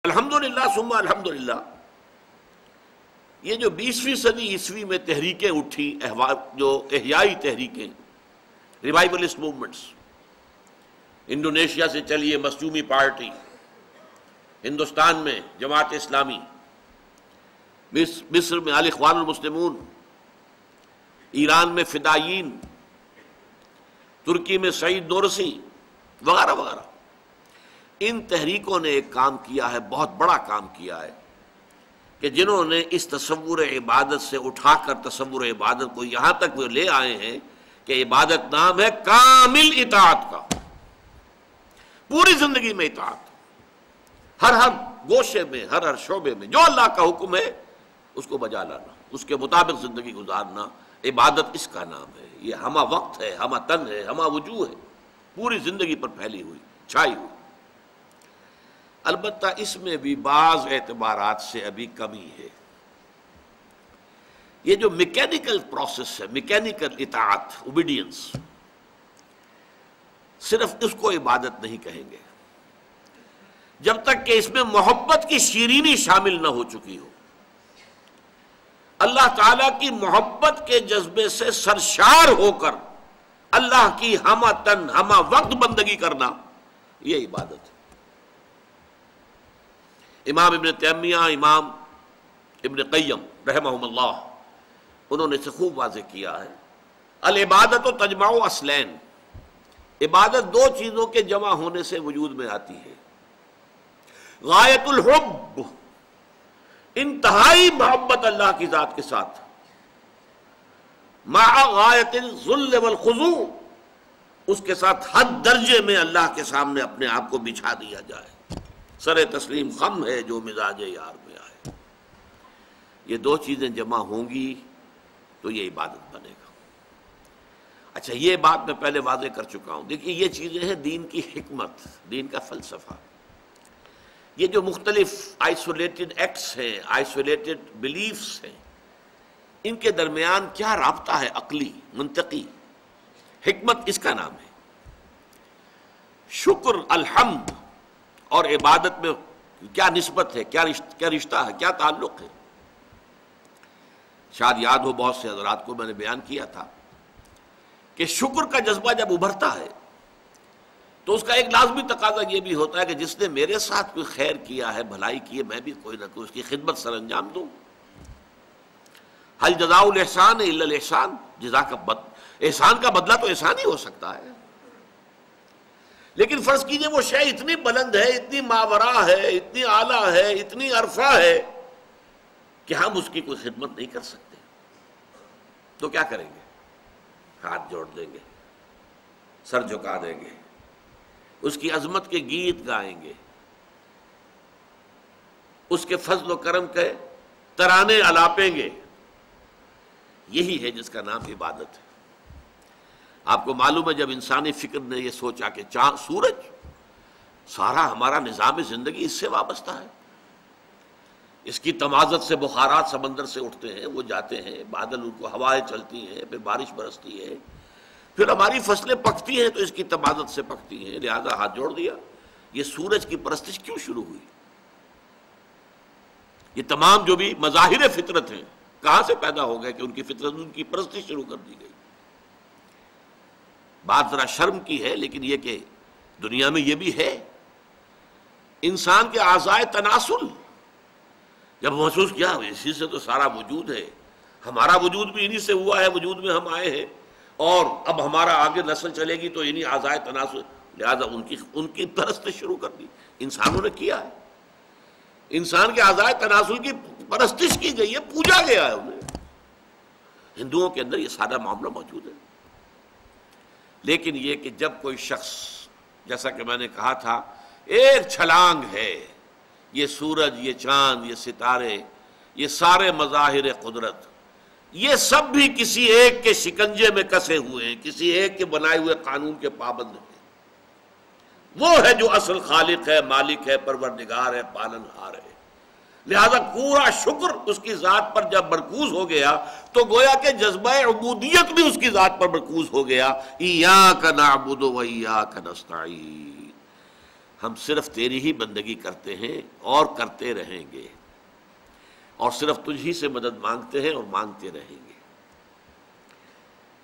الحمدللہ ثم الحمدللہ، یہ جو 20ویں صدی عیسوی میں تحریکیں اٹھی، جو احیائی تحریکیں، ریوائولسٹ موومنٹس، انڈونیشیا سے چلیے مظلومی پارٹی، ہندوستان میں جماعت اسلامی، مصر میں الاخوان المسلمون، ایران میں فدائیین، ترکی میں سعید نورسی وغیرہ وغیرہ، ان تحریکوں نے ایک کام کیا ہے، بہت بڑا کام کیا ہے، کہ جنہوں نے اس تصور عبادت سے اٹھا کر تصور عبادت کو یہاں تک وہ لے آئے ہیں کہ عبادت نام ہے کامل اطاعت کا، پوری زندگی میں اطاعت، ہر گوشے میں، ہر شعبے میں جو اللہ کا حکم ہے اس کو بجا لانا، اس کے مطابق زندگی گزارنا، عبادت اس کا نام ہے۔ یہ ہمہ وقت ہے، ہمہ تن ہے، ہمہ وجوہ ہے، پوری زندگی پر پھیلی ہوئی، چھائی ہوئی۔ البتہ اس میں بھی بعض اعتبارات سے ابھی کمی ہے۔ یہ جو میکینیکل پروسیس ہے، میکینیکل اطاعت، اوبیڈینس، صرف اس کو عبادت نہیں کہیں گے جب تک کہ اس میں محبت کی شیرینی شامل نہ ہو چکی ہو۔ اللہ تعالیٰ کی محبت کے جذبے سے سرشار ہو کر اللہ کی ہمہ تن ہمہ وقت بندگی کرنا، یہ عبادت ہے۔ امام ابن تیمیہ، امام ابن قیم رحمہم اللہ، انہوں نے اسے خوب واضح کیا ہے۔ العبادت و تجمع اصلین، عبادت دو چیزوں کے جمع ہونے سے وجود میں آتی ہے۔ غایت الحب، انتہائی محبت اللہ کی ذات کے ساتھ، مع غایت الذل والخضوع، اس کے ساتھ حد درجے میں اللہ کے سامنے اپنے آپ کو بچھا دیا جائے، سر تسلیم خم ہے جو مزاج یار میں آئے۔ یہ دو چیزیں جمع ہوں گی تو یہ عبادت بنے گا۔ اچھا، یہ بات میں پہلے واضح کر چکا ہوں۔ دیکھیے، یہ چیزیں ہیں دین کی حکمت، دین کا فلسفہ۔ یہ جو مختلف آئسولیٹڈ ایکٹس ہیں، آئسولیٹڈ بلیفس ہیں، ان کے درمیان کیا رابطہ ہے عقلی، منطقی؟ حکمت اس کا نام ہے۔ شکر، الحمد اور عبادت میں کیا نسبت ہے، کیا رشتہ ہے، کیا تعلق ہے؟ شاید یاد ہو بہت سے حضرات کو میں نے بیان کیا تھا کہ شکر کا جذبہ جب ابھرتا ہے تو اس کا ایک لازمی تقاضا یہ بھی ہوتا ہے کہ جس نے میرے ساتھ کوئی خیر کیا ہے، بھلائی کی ہے، میں بھی کوئی نہ کوئی اس کی خدمت سر انجام دوں۔ حل جزاء الاحسان الا الاحسان، احسان کا بدلہ تو احسان ہی ہو سکتا ہے۔ لیکن فرض کیجئے وہ شے اتنی بلند ہے، اتنی ماورا ہے، اتنی اعلیٰ ہے، اتنی عرفہ ہے کہ ہم اس کی کوئی خدمت نہیں کر سکتے، تو کیا کریں گے؟ ہاتھ جوڑ دیں گے، سر جھکا دیں گے، اس کی عظمت کے گیت گائیں گے، اس کے فضل و کرم کے ترانے الاپیں گے۔ یہی ہے جس کا نام عبادت ہے۔ آپ کو معلوم ہے جب انسانی فکر نے یہ سوچا کہ چاند، سورج، سارا ہمارا نظام زندگی اس سے وابستہ ہے، اس کی تمازت سے بخارات سمندر سے اٹھتے ہیں، وہ جاتے ہیں، بادل ان کو ہوائیں چلتی ہیں، پھر بارش برستی ہے، پھر ہماری فصلیں پکتی ہیں تو اس کی تمازت سے پکتی ہیں، لہذا ہاتھ جوڑ دیا۔ یہ سورج کی پرستش کیوں شروع ہوئی؟ یہ تمام جو بھی مظاہر فطرت ہیں کہاں سے پیدا ہو گئے کہ ان کی فطرت، ان کی پرستش شروع کر دی گئی؟ بات ذرا شرم کی ہے، لیکن یہ کہ دنیا میں یہ بھی ہے۔ انسان کے اعضائے تناسل جب محسوس کیا اسی سے تو سارا وجود ہے، ہمارا وجود بھی انہی سے ہوا ہے، وجود میں ہم آئے ہیں، اور اب ہمارا آگے نسل چلے گی تو انہی اعضائے تناسل، لہذا ان کی پرست شروع کر دی۔ انسانوں نے کیا ہے، انسان کے اعضائے تناسل کی پرستش کی گئی ہے، پوجا گیا ہے انہیں۔ ہندوؤں کے اندر یہ سارا معاملہ موجود ہے۔ لیکن یہ کہ جب کوئی شخص، جیسا کہ میں نے کہا تھا، ایک چھلانگ ہے، یہ سورج، یہ چاند، یہ ستارے، یہ سارے مظاہر قدرت، یہ سب بھی کسی ایک کے شکنجے میں کسے ہوئے ہیں، کسی ایک کے بنائے ہوئے قانون کے پابند ہیں۔ وہ ہے جو اصل خالق ہے، مالک ہے، پروردگار ہے، پالن ہار ہے۔ لہذا پورا شکر اس کی ذات پر جب مرکوز ہو گیا تو گویا کہ جذبہ عبودیت بھی اس کی ذات پر مرکوز ہو گیا۔ ایاک نعبد و ایاک نستعین، ہم صرف تیری ہی بندگی کرتے ہیں اور کرتے رہیں گے، اور صرف تجھ ہی سے مدد مانگتے ہیں اور مانگتے رہیں گے۔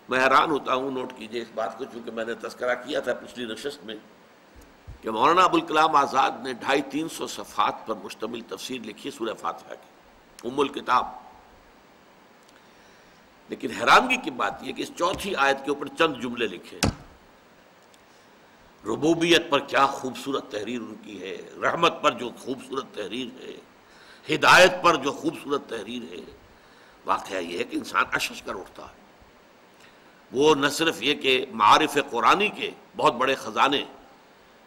میں حیران ہوتا ہوں، نوٹ کیجئے اس بات کو، چونکہ میں نے تذکرہ کیا تھا پچھلی نشست میں کہ مولانا ابوالکلام آزاد نے 250-300 صفحات پر مشتمل تفسیر لکھی سورہ فاتحہ کی، ام الکتاب۔ لیکن حیرانگی کی بات یہ کہ اس چوتھی آیت کے اوپر چند جملے لکھے، ربوبیت پر کیا خوبصورت تحریر ان کی ہے، رحمت پر جو خوبصورت تحریر ہے، ہدایت پر جو خوبصورت تحریر ہے۔ واقعہ یہ ہے کہ انسان اشش کر اٹھتا ہے۔ وہ نہ صرف یہ کہ معارف قرآنی کے بہت بڑے خزانے،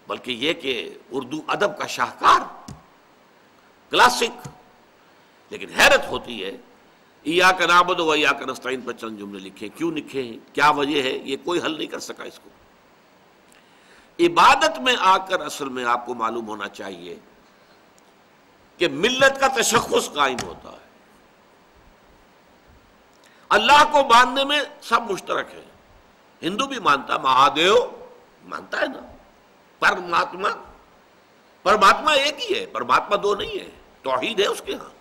بلکہ یہ کہ اردو ادب کا شاہکار، کلاسک۔ لیکن حیرت ہوتی ہے، ایاک نعبد و ایاک نستعین پر چند جملے لکھے، کیوں لکھے ہیں، کیا وجہ ہے، یہ کوئی حل نہیں کر سکا اس کو۔ عبادت میں آ کر اصل میں آپ کو معلوم ہونا چاہیے کہ ملت کا تشخص قائم ہوتا ہے۔ اللہ کو ماننے میں سب مشترک ہے، ہندو بھی مانتا، مہادیو مانتا ہے نا، پرماتما ایک ہی ہے، پرماتما دو نہیں ہے، توحید ہے اس کے ہاں۔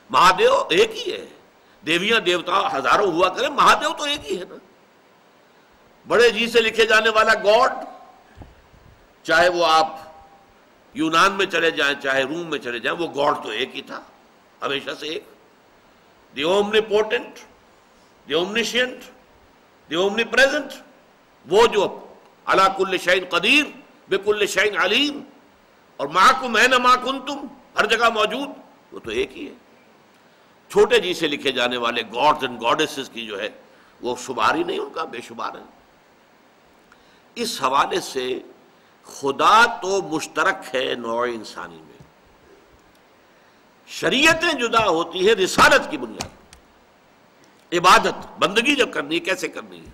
مہادیو ایک ہی ہے، دیویاں دیوتا ہزاروں ہوا کریں، مہادیو تو ایک ہی ہے نا۔ بڑے جی سے لکھے جانے والا گاڈ، چاہے وہ آپ یونان میں چلے جائیں چاہے روم میں چلے جائیں، وہ گاڈ تو ایک ہی تھا، ہمیشہ سے ایک۔ دی اومنیپوٹنٹ، دی اومنیشینٹ، دی اومنیپریزنٹ، وہ جو علی کل شیء قدیر بکل شیء علیم، اور معکم اینما کنتم، ہر جگہ موجود، وہ تو ایک ہی ہے۔ چھوٹے جی سے لکھے جانے والے گاڈز اینڈ گاڈیسز کی جو ہے وہ شمار ہی نہیں ان کا، بے شمار ہے۔ اس حوالے سے خدا تو مشترک ہے نوع انسانی میں، شریعتیں جدا ہوتی ہیں رسالت کی بنیاد۔ عبادت، بندگی جب کرنی ہے کیسے کرنی ہے؟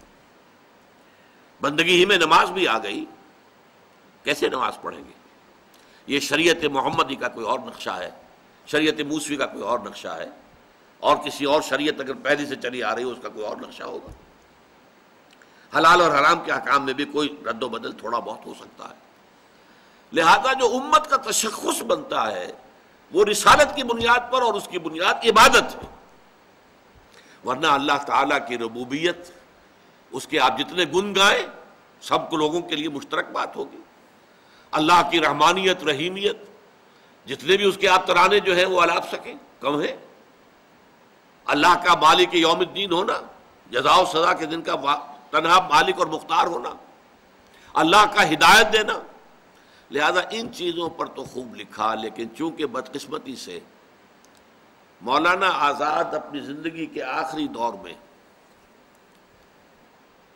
بندگی ہی میں نماز بھی آ گئی، کیسے نماز پڑھیں گے؟ یہ شریعت محمدی کا کوئی اور نقشہ ہے، شریعت موسوی کا کوئی اور نقشہ ہے، اور کسی اور شریعت اگر پہلے سے چلی آ رہی ہو اس کا کوئی اور نقشہ ہوگا۔ حلال اور حرام کے احکام میں بھی کوئی رد و بدل تھوڑا بہت ہو سکتا ہے۔ لہذا جو امت کا تشخص بنتا ہے وہ رسالت کی بنیاد پر، اور اس کی بنیاد عبادت ہے۔ ورنہ اللہ تعالیٰ کی ربوبیت، اس کے آپ جتنے گن گائیں سب کو لوگوں کے لیے مشترک بات ہوگی۔ اللہ کی رحمانیت، رحیمیت، جتنے بھی اس کے آپ ترانے جو ہیں وہ الاپ سکیں کم ہے۔ اللہ کا مالک یوم الدین ہونا، جزا و سزا کے دن کا تنہا مالک اور مختار ہونا، اللہ کا ہدایت دینا۔ لہذا ان چیزوں پر تو خوب لکھا، لیکن چونکہ بدقسمتی سے مولانا آزاد اپنی زندگی کے آخری دور میں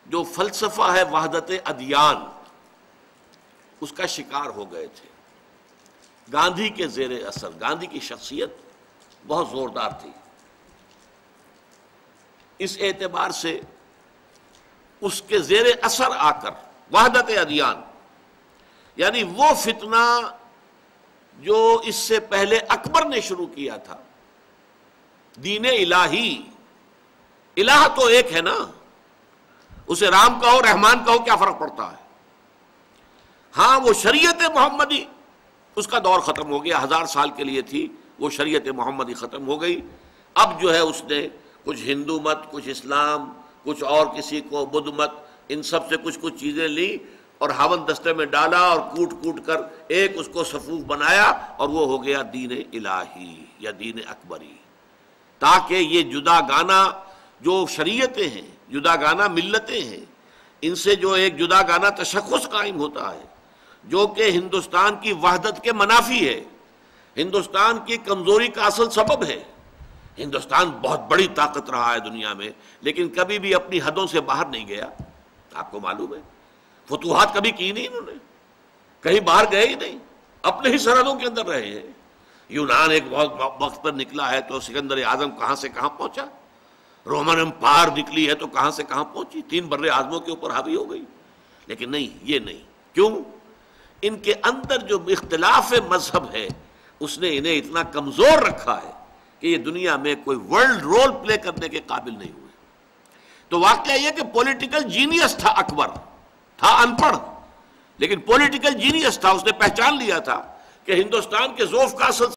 جو فلسفہ ہے وحدت ادیان، اس کا شکار ہو گئے تھے۔ گاندھی کے زیر اثر، گاندھی کی شخصیت بہت زوردار تھی، اس اعتبار سے اس کے زیر اثر آ کر وحدت ادیان، یعنی وہ فتنہ جو اس سے پہلے اکبر نے شروع کیا تھا، دین الہی، الہ تو ایک ہے نا، اسے رام کہو رحمان کہو کیا فرق پڑتا ہے؟ ہاں وہ شریعت محمدی، اس کا دور ختم ہو گیا، 1000 سال کے لیے تھی وہ شریعت محمدی ختم ہو گئی۔ اب جو ہے اس نے کچھ ہندو مت، کچھ اسلام، کچھ اور کسی کو بدھ مت، ان سب سے کچھ چیزیں لی اور ہاون دستے میں ڈالا اور کوٹ کوٹ کر ایک اس کو صفوف بنایا، اور وہ ہو گیا دین الہی یا دین اکبری۔ تاکہ یہ جدا گانا جو شریعتیں ہیں، جدا گانا ملتیں ہیں، ان سے جو ایک جدا گانا تشخص قائم ہوتا ہے جو کہ ہندوستان کی وحدت کے منافی ہے، ہندوستان کی کمزوری کا اصل سبب ہے۔ ہندوستان بہت بڑی طاقت رہا ہے دنیا میں، لیکن کبھی بھی اپنی حدوں سے باہر نہیں گیا، آپ کو معلوم ہے۔ فتوحات کبھی کی نہیں انہوں نے، کہیں باہر گئے ہی نہیں، اپنے ہی سرحدوں کے اندر رہے ہیں۔ یونان ایک بہت وقت پر نکلا ہے تو سکندر اعظم کہاں سے کہاں پہنچا، رومن امپائر نکلی ہے تو کہاں سے کہاں پہنچی، 3 بر اعظموں کے اوپر حاوی ہو گئی۔ لیکن نہیں، یہ نہیں، کیوں؟ ان کے اندر جو اختلاف مذہب ہے اس نے انہیں اتنا کمزور رکھا ہے کہ یہ دنیا میں کوئی ورلڈ رول پلے کرنے کے قابل نہیں ہوئے۔ تو واقعہ یہ کہ پولیٹیکل جینیس تھا اکبر، تھا ان پڑھ، لیکن پولیٹیکل جینیس تھا، اس نے پہچان لیا تھا کہ ہندوستان کے ذوف کا اصل